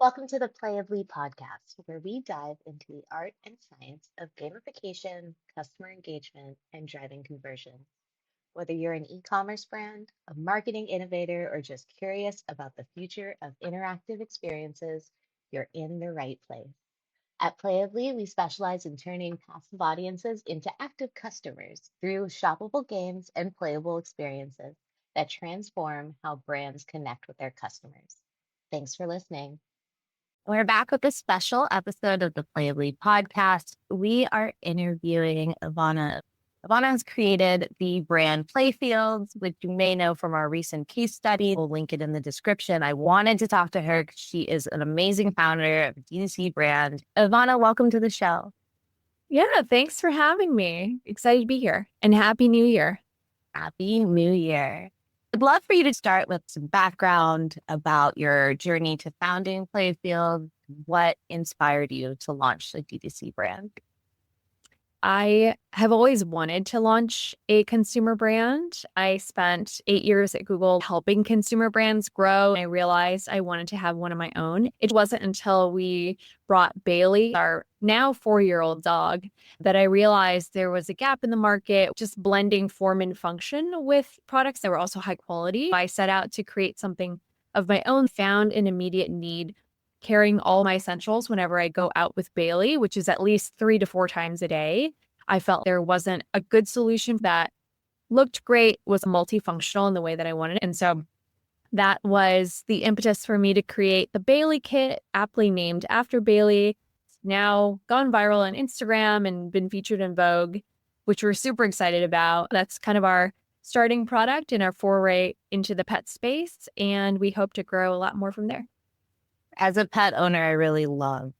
Welcome to the PlayAbly podcast, where we dive into the art and science of gamification, customer engagement, and driving conversion. Whether you're an e-commerce brand, a marketing innovator, or just curious about the future of interactive experiences, you're in the right place. At PlayAbly, we specialize in turning passive audiences into active customers through shoppable games and playable experiences that transform how brands connect with their customers. Thanks for listening. We're back with a special episode of the PlayAbly podcast. We are interviewing Ivana. Ivana has created the brand Playfield, which you may know from our recent case study. We'll link it in the description. I wanted to talk to her because she is an amazing founder of a DTC brand. Ivana, welcome to the show. Yeah, thanks for having me. Excited to be here and Happy New Year. Happy New Year. I'd love for you to start with some background about your journey to founding Playfield. What inspired you to launch a DTC brand? I have always wanted to launch a consumer brand. I spent 8 years at Google helping consumer brands grow. I realized I wanted to have one of my own. It wasn't until we brought Bailey, our now 4-year-old dog, that I realized there was a gap in the market, just blending form and function with products that were also high quality. I set out to create something of my own, found an immediate need carrying all my essentials whenever I go out with Bailey, which is at least 3 to 4 times a day. I felt there wasn't a good solution that looked great, was multifunctional in the way that I wanted. And so that was the impetus for me to create the Bailey kit, aptly named after Bailey. It's now gone viral on Instagram and been featured in Vogue, which we're super excited about. That's kind of our starting product and our foray into the pet space. And we hope to grow a lot more from there. As a pet owner, I really love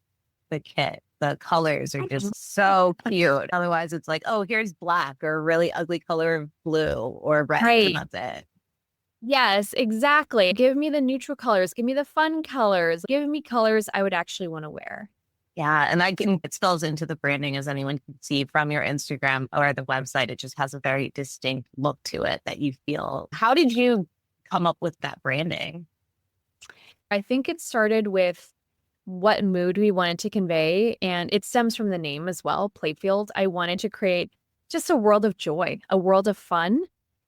the kit. The colors are just so cute. Otherwise, it's like, oh, here's black or a really ugly color of blue or red. Right. And that's it. Yes, exactly. Give me the neutral colors. Give me the fun colors. Give me colors I would actually want to wear. Yeah. And it spills into the branding, as anyone can see from your Instagram or the website. It just has a very distinct look to it that you feel. How did you come up with that branding? I think it started with what mood we wanted to convey, and it stems from the name as well, Playfield. I wanted to create just a world of joy, a world of fun.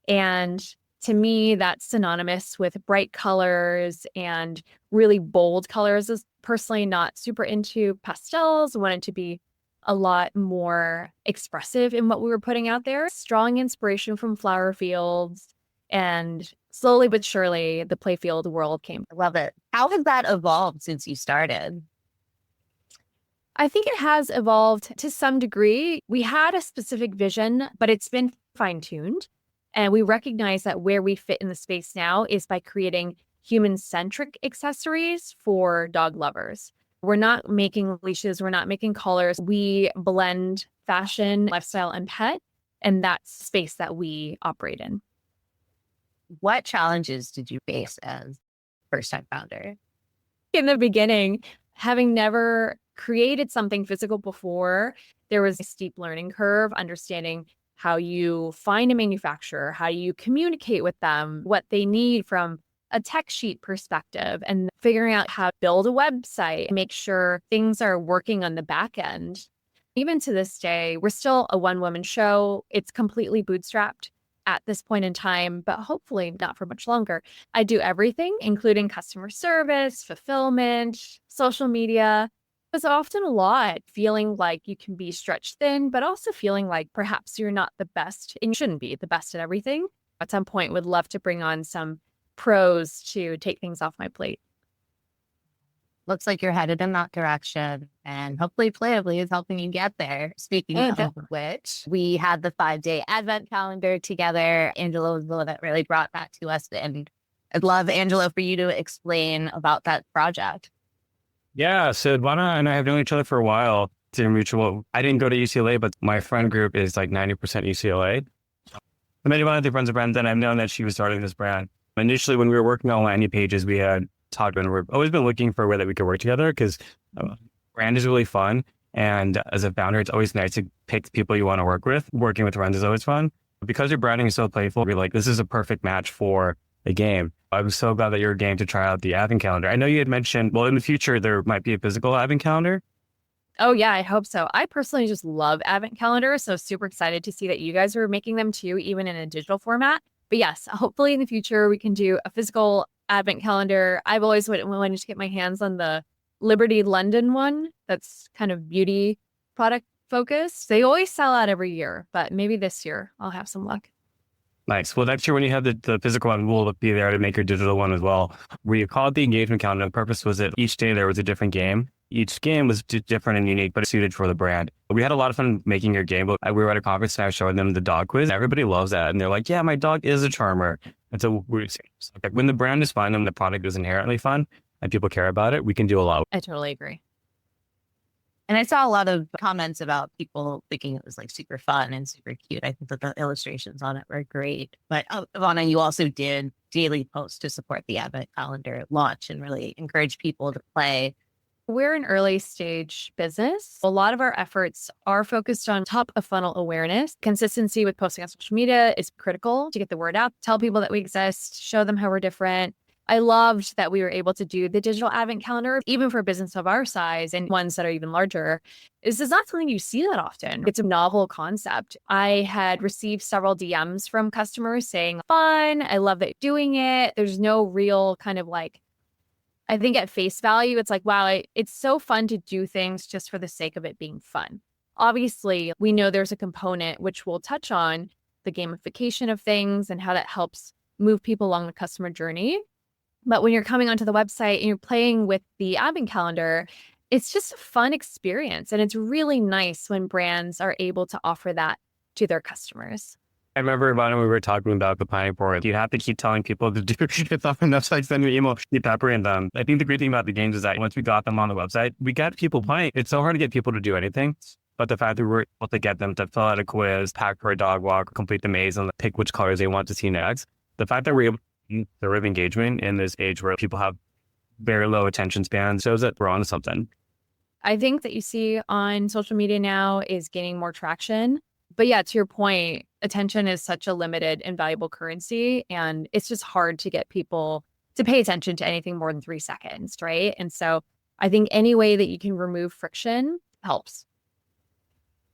And to me, that's synonymous with bright colors and really bold colors. Is personally not super into pastels, wanted to be a lot more expressive in what we were putting out there. Strong inspiration from flower fields. And slowly but surely, the Playfield world came. I love it. How has that evolved since you started? I think it has evolved to some degree. We had a specific vision, but it's been fine-tuned. And we recognize that where we fit in the space now is by creating human-centric accessories for dog lovers. We're not making leashes. We're not making collars. We blend fashion, lifestyle, and pet. And that's the space that we operate in. What challenges did you face as first-time founder? In the beginning, having never created something physical before, there was a steep learning curve, understanding how you find a manufacturer, how you communicate with them, what they need from a tech sheet perspective, and figuring out how to build a website, make sure things are working on the back end. Even to this day, we're still a one-woman show. It's completely bootstrapped at this point in time, but hopefully not for much longer. I do everything, including customer service, fulfillment, social media. It's often a lot, feeling like you can be stretched thin, but also feeling like perhaps you're not the best and you shouldn't be the best at everything. At some point, would love to bring on some pros to take things off my plate. Looks like you're headed in that direction, and hopefully PlayAbly is helping you get there. Speaking of which, we had the 5-day advent calendar together. Angela was the one that really brought that to us, and I'd love, Angela, for you to explain about that project. Yeah, so Ivana and I have known each other for a while. To mutual, I didn't go to UCLA, but my friend group is like 90% UCLA. I met Ivana through friends of friends, and I've known that she was starting this brand. Initially, when we were working on landing pages, we had talked and we've always been looking for a way that we could work together because brand is really fun. And as a founder, it's always nice to pick people you want to work with. Working with friends is always fun. Because your branding is so playful, we're like, this is a perfect match for the game. I'm so glad that you're game to try out the advent calendar. I know you had mentioned, well, in the future, there might be a physical advent calendar. Oh yeah, I hope so. I personally just love advent calendars, so super excited to see that you guys are making them too, even in a digital format. But yes, hopefully in the future we can do a physical advent calendar. I've always wanted to get my hands on the Liberty London one. That's kind of beauty product focused. They always sell out every year, but maybe this year I'll have some luck. Nice. Well, next year when you have the physical one, we'll be there to make your digital one as well. We call it the engagement calendar. The purpose was that each day there was a different game. Each game was different and unique, but suited for the brand. We had a lot of fun making your game, but we were at a conference and I was showing them the dog quiz. Everybody loves that. And they're like, yeah, my dog is a charmer. And so when the brand is fun and the product is inherently fun and people care about it, we can do a lot. I totally agree. And I saw a lot of comments about people thinking it was like super fun and super cute. I think that the illustrations on it were great. But Ivana, you also did daily posts to support the Advent calendar launch and really encourage people to play. We're an early stage business. A lot of our efforts are focused on top of funnel awareness. Consistency with posting on social media is critical to get the word out, tell people that we exist, show them how we're different. I loved that we were able to do the digital advent calendar, even for a business of our size and ones that are even larger. This is not something you see that often. It's a novel concept. I had received several DMs from customers saying, fun, I love that you're doing it. There's no real kind of like, I think at face value, it's like, wow, it's so fun to do things just for the sake of it being fun. Obviously, we know there's a component which we'll touch on, the gamification of things and how that helps move people along the customer journey. But when you're coming onto the website and you're playing with the advent calendar, it's just a fun experience. And it's really nice when brands are able to offer that to their customers. I remember when we were talking about the planning board, you have to keep telling people to do stuff on the website, send me an email, keep peppering them. I think the great thing about the games is that once we got them on the website, we got people playing. It's so hard to get people to do anything. But the fact that we were able to get them to fill out a quiz, pack for a dog walk, complete the maze, and pick which colors they want to see next, the fact that we're able to sort of engagement in this age where people have very low attention spans shows that we're on to something. I think that you see on social media now is gaining more traction. But yeah, to your point, attention is such a limited and valuable currency. And it's just hard to get people to pay attention to anything more than 3 seconds, right? And so I think any way that you can remove friction helps.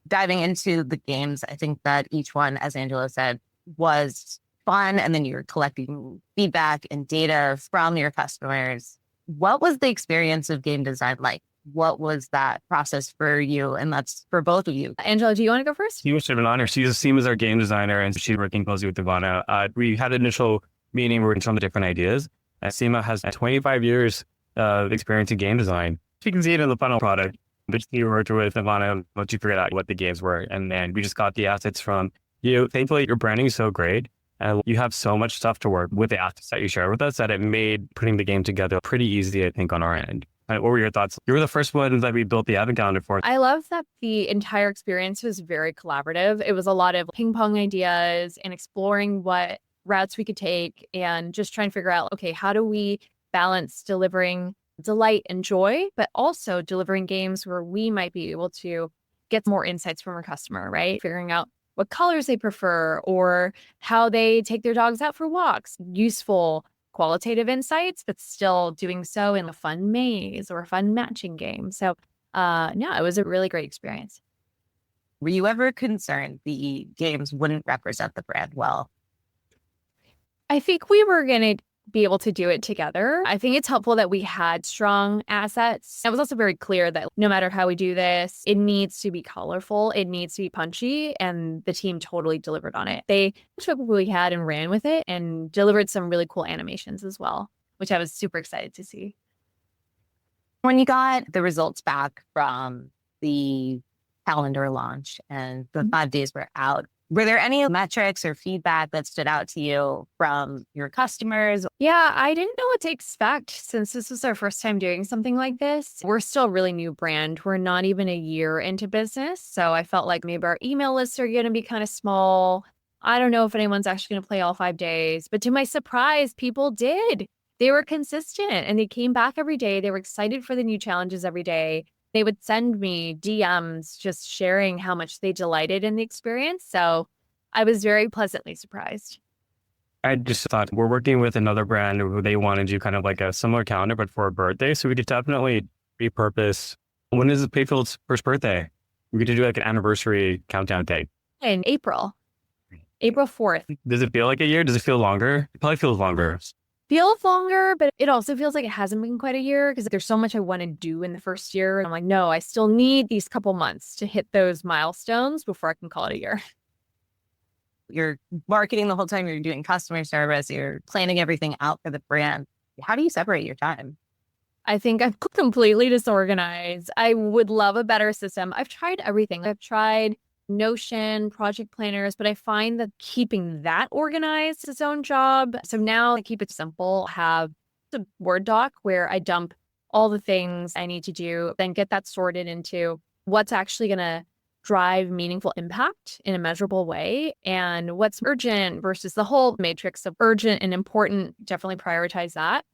Diving into the games, I think that each one, as Angela said, was fun. And then you're collecting feedback and data from your customers. What was the experience of game design like? What was that process for you? And that's for both of you. Angela, do you want to go first? She was an honor. She's Seema's our game designer, and she's working closely with Ivana. We had an initial meeting where we were on the different ideas. Seema has 25 years of experience in game design. You can see it in the final product. But she worked with Ivana once you figured out what the games were. And then we just got the assets from you. Thankfully, your branding is so great. And you have so much stuff to work with the assets that you share with us that it made putting the game together pretty easy, I think, on our end. What were your thoughts? You were the first one that we built the advent calendar for. I love that the entire experience was very collaborative. It was a lot of ping pong ideas and exploring what routes we could take and just trying to figure out, okay, how do we balance delivering delight and joy, but also delivering games where we might be able to get more insights from our customer, right? Figuring out what colors they prefer or how they take their dogs out for walks. Useful qualitative insights, but still doing so in a fun maze or a fun matching game. So yeah, it was a really great experience. Were you ever concerned the games wouldn't represent the brand well? I think we were going to be able to do it together. I think it's helpful that we had strong assets. It was also very clear that no matter how we do this, it needs to be colorful, it needs to be punchy, and the team totally delivered on it. They took what we had and ran with it and delivered some really cool animations as well, which I was super excited to see. When you got the results back from the calendar launch and the 5 days were out, were there any metrics or feedback that stood out to you from your customers? Yeah, I didn't know what to expect since this was our first time doing something like this. We're still a really new brand. We're not even a year into business. So I felt like maybe our email lists are going to be kind of small. I don't know if anyone's actually going to play all 5 days. But to my surprise, people did. They were consistent and they came back every day. They were excited for the new challenges every day. They would send me DMs just sharing how much they delighted in the experience. So I was very pleasantly surprised. I just thought we're working with another brand who they want to do kind of like a similar calendar, but for a birthday. So we could definitely repurpose. When is Playfield's first birthday? We could do like an anniversary countdown date. In April 4th. Does it feel like a year? Does it feel longer? It probably feels longer. Feels longer, but it also feels like it hasn't been quite a year because there's so much I want to do in the first year. I'm like, no, I still need these couple months to hit those milestones before I can call it a year. You're marketing the whole time, you're doing customer service, you're planning everything out for the brand. How do you separate your time? I think I'm completely disorganized. I would love a better system. I've tried everything. I've tried Notion, project planners, but I find that keeping that organized is its own job. So now I keep it simple, have a Word doc where I dump all the things I need to do, then get that sorted into what's actually going to drive meaningful impact in a measurable way and what's urgent versus the whole matrix of urgent and important. Definitely prioritize that.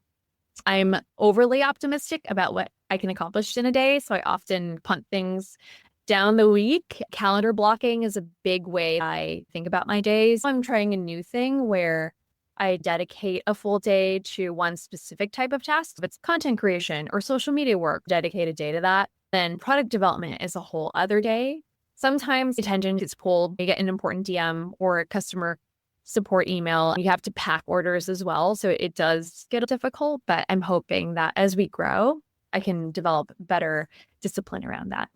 I'm overly optimistic about what I can accomplish in a day, so I often punt things down the week. Calendar blocking is a big way I think about my days. I'm trying a new thing where I dedicate a full day to one specific type of task. If it's content creation or social media work, dedicate a day to that. Then product development is a whole other day. Sometimes attention gets pulled. You get an important DM or a customer support email. You have to pack orders as well. So it does get difficult, but I'm hoping that as we grow, I can develop better discipline around that.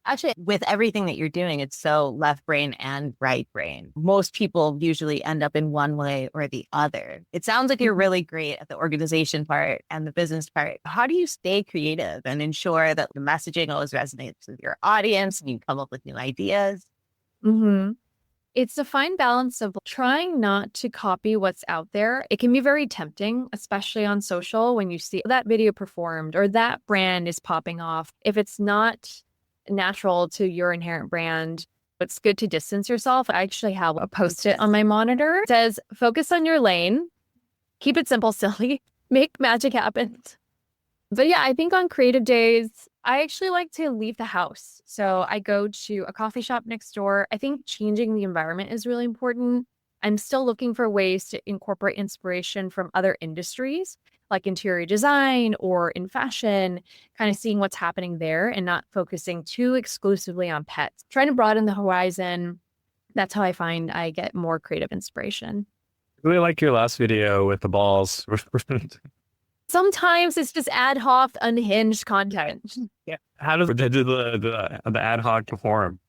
Actually, with everything that you're doing, it's so left brain and right brain. Most people usually end up in one way or the other. It sounds like you're really great at the organization part and the business part. How do you stay creative and ensure that the messaging always resonates with your audience and you come up with new ideas? It's a fine balance of trying not to copy what's out there. It can be very tempting, especially on social, when you see that video performed or that brand is popping off. If it's not natural to your inherent brand, it's good to distance yourself. I actually have a post-it on my monitor. It says, focus on your lane, keep it simple, silly, make magic happen. But yeah, I think on creative days, I actually like to leave the house. So I go to a coffee shop next door. I think changing the environment is really important. I'm still looking for ways to incorporate inspiration from other industries, like interior design or in fashion, kind of seeing what's happening there and not focusing too exclusively on pets. Trying to broaden the horizon. That's how I find I get more creative inspiration. I really like your last video with the balls. Sometimes it's just ad hoc, unhinged content. Yeah. How does the ad hoc perform?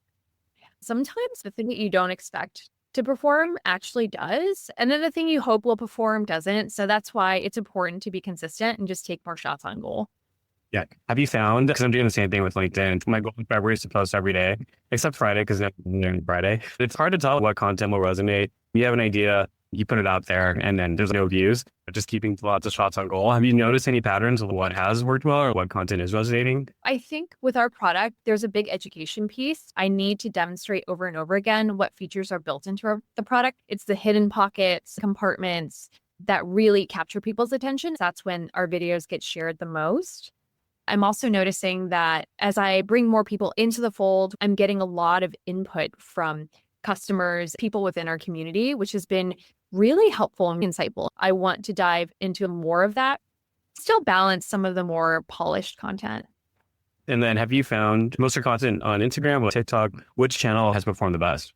Sometimes the thing that you don't expect to perform actually does. And then the thing you hope will perform doesn't. So that's why it's important to be consistent and just take more shots on goal. Yeah. Have you found, because I'm doing the same thing with LinkedIn, my goal in February is to post every day, except Friday, because I'm doing Friday. It's hard to tell what content will resonate. You have an idea, you put it out there, and then there's no views. Just keeping lots of shots on goal. Have you noticed any patterns of what has worked well or what content is resonating? I think with our product, there's a big education piece. I need to demonstrate over and over again what features are built into the product. It's the hidden pockets, compartments that really capture people's attention. That's when our videos get shared the most. I'm also noticing that as I bring more people into the fold, I'm getting a lot of input from customers, people within our community, which has been really helpful and insightful. I want to dive into more of that, still balance some of the more polished content. And then have you found most of your content on Instagram or TikTok? Which channel has performed the best?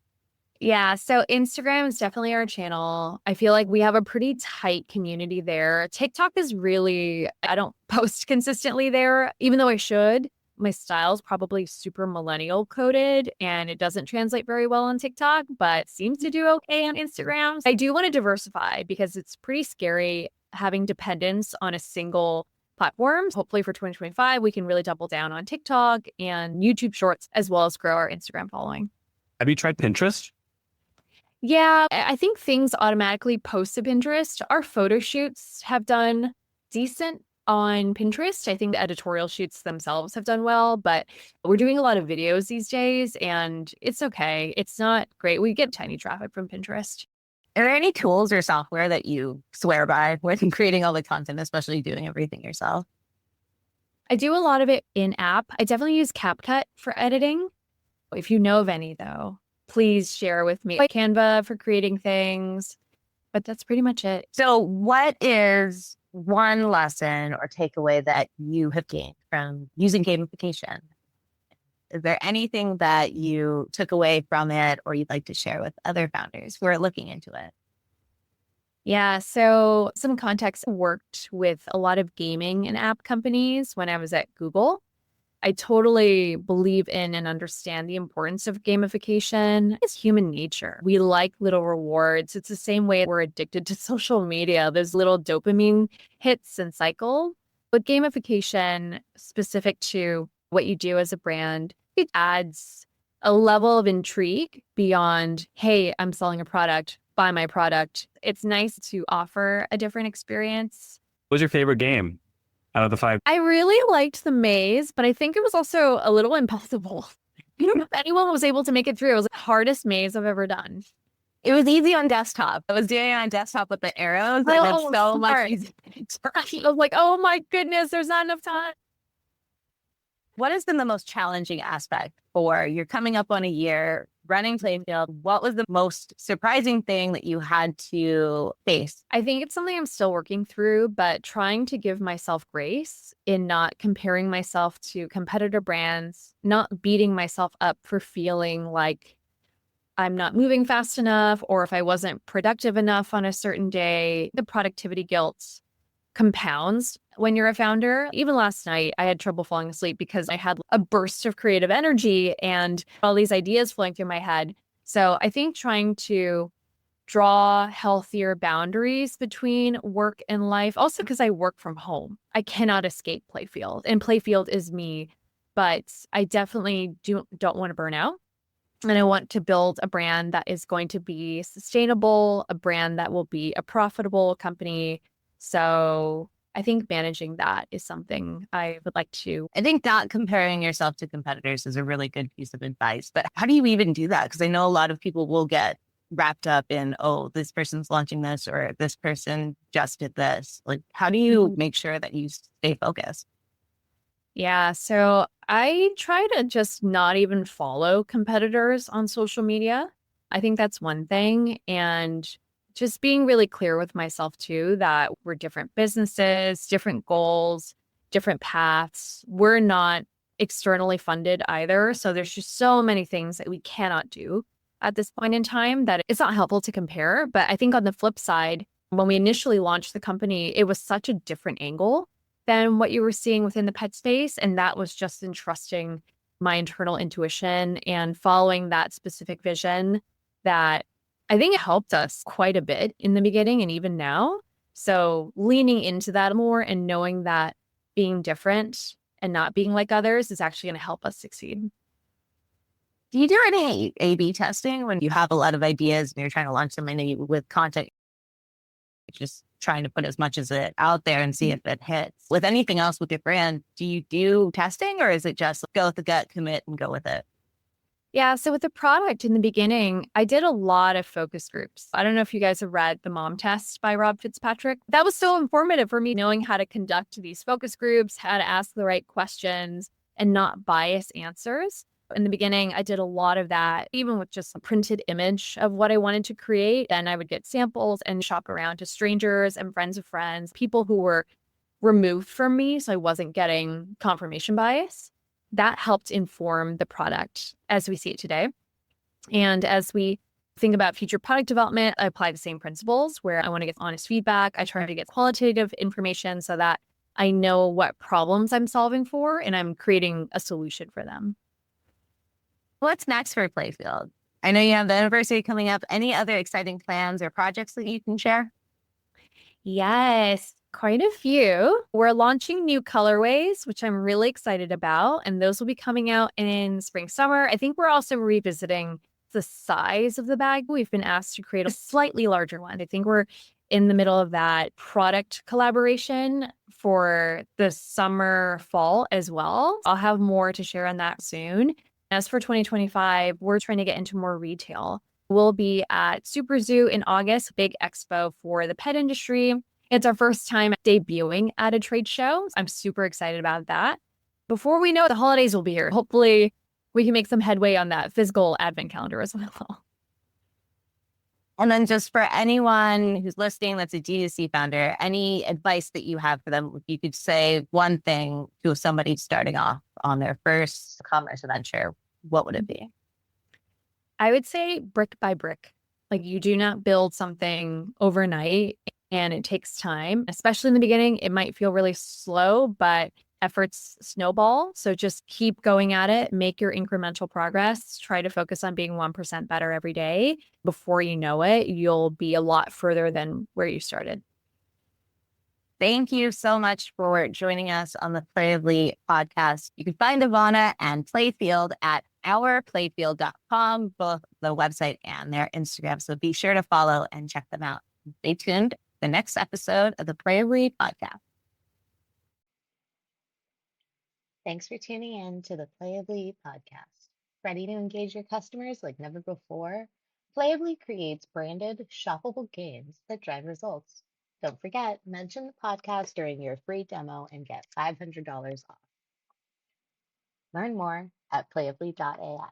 Yeah, so Instagram is definitely our channel. I feel like we have a pretty tight community there. TikTok is really, I don't post consistently there, even though I should. My style is probably super millennial coded and it doesn't translate very well on TikTok, but seems to do okay on Instagram. I do want to diversify because it's pretty scary having dependence on a single platform. Hopefully for 2025, we can really double down on TikTok and YouTube Shorts, as well as grow our Instagram following. Have you tried Pinterest? Yeah, I think things automatically post to Pinterest. Our photo shoots have done decent on Pinterest. I think the editorial shoots themselves have done well, but we're doing a lot of videos these days and it's okay. It's not great. We get tiny traffic from Pinterest. Are there any tools or software that you swear by when creating all the content, especially doing everything yourself? I do a lot of it in app. I definitely use CapCut for editing. If you know of any though, please share with me. Like Canva for creating things. But that's pretty much it. So what is one lesson or takeaway that you have gained from using gamification? Is there anything that you took away from it or you'd like to share with other founders who are looking into it? Yeah, so some context, I worked with a lot of gaming and app companies when I was at Google. I totally believe in and understand the importance of gamification. It's human nature. We like little rewards. It's the same way we're addicted to social media. There's little dopamine hits and cycle. But gamification, specific to what you do as a brand, it adds a level of intrigue beyond, hey, I'm selling a product, buy my product. It's nice to offer a different experience. What was your favorite game out of the 5? I really liked the maze, but I think it was also a little impossible. If anyone was able to make it through, it was the hardest maze I've ever done. It was easy on desktop. I was doing it on desktop with the arrows. And it's so much easier. I was like, oh my goodness, there's not enough time. What has been the most challenging aspect for you're coming up on a year running Playfield? What was the most surprising thing that you had to face? I think it's something I'm still working through, but trying to give myself grace in not comparing myself to competitor brands, not beating myself up for feeling like I'm not moving fast enough, or if I wasn't productive enough on a certain day. The productivity guilt compounds when you're a founder. Even last night, I had trouble falling asleep because I had a burst of creative energy and all these ideas flowing through my head. So I think trying to draw healthier boundaries between work and life, also because I work from home. I cannot escape Playfield, and Playfield is me, but I definitely don't want to burn out. And I want to build a brand that is going to be sustainable, a brand that will be a profitable company. So I think managing that is something I would like to. I think not comparing yourself to competitors is a really good piece of advice. But how do you even do that? Because I know a lot of people will get wrapped up in, oh, this person's launching this or this person just did this. Like, how do you make sure that you stay focused? Yeah, so I try to just not even follow competitors on social media. I think that's one thing. And just being really clear with myself too, that we're different businesses, different goals, different paths. We're not externally funded either. So there's just so many things that we cannot do at this point in time that it's not helpful to compare. But I think on the flip side, when we initially launched the company, it was such a different angle than what you were seeing within the pet space. And that was just in trusting my internal intuition and following that specific vision that I think it helped us quite a bit in the beginning and even now. So leaning into that more and knowing that being different and not being like others is actually going to help us succeed. Do you do any A/B testing when you have a lot of ideas and you're trying to launch them with content? Just trying to put as much as it out there and see if it hits. With anything else with your brand, do you do testing or is it just go with the gut, commit and go with it? Yeah, so with the product in the beginning, I did a lot of focus groups. I don't know if you guys have read The Mom Test by Rob Fitzpatrick. That was so informative for me, knowing how to conduct these focus groups, how to ask the right questions and not bias answers. In the beginning, I did a lot of that, even with just a printed image of what I wanted to create. Then I would get samples and shop around to strangers and friends of friends, people who were removed from me, so I wasn't getting confirmation bias. That helped inform the product as we see it today. And as we think about future product development, I apply the same principles where I want to get honest feedback. I try to get qualitative information so that I know what problems I'm solving for and I'm creating a solution for them. What's next for Playfield? I know you have the anniversary coming up. Any other exciting plans or projects that you can share? Yes, quite a few. We're launching new colorways, which I'm really excited about, and those will be coming out in spring, summer. I think we're also revisiting the size of the bag. We've been asked to create a slightly larger one. I think we're in the middle of that product collaboration for the summer, fall as well. I'll have more to share on that soon. As for 2025, we're trying to get into more retail. We'll be at Super Zoo in August, big expo for the pet industry. It's our first time debuting at a trade show. I'm super excited about that. Before we know it, the holidays will be here. Hopefully, we can make some headway on that physical advent calendar as well. And then just for anyone who's listening that's a DTC founder, any advice that you have for them, if you could say one thing to somebody starting off on their first commerce venture, what would it be? I would say brick by brick. Like you do not build something overnight and it takes time, especially in the beginning. It might feel really slow, but efforts snowball. So just keep going at it, make your incremental progress, try to focus on being 1% better every day. Before you know it, you'll be a lot further than where you started. Thank you so much for joining us on the PlayAbly podcast. You can find Ivana and Playfield at ourplayfield.com, both the website and their Instagram. So be sure to follow and check them out. Stay tuned for the next episode of the PlayAbly podcast. Thanks for tuning in to the PlayAbly podcast. Ready to engage your customers like never before? PlayAbly creates branded, shoppable games that drive results. Don't forget, mention the podcast during your free demo and get $500 off. Learn more at playably.ai.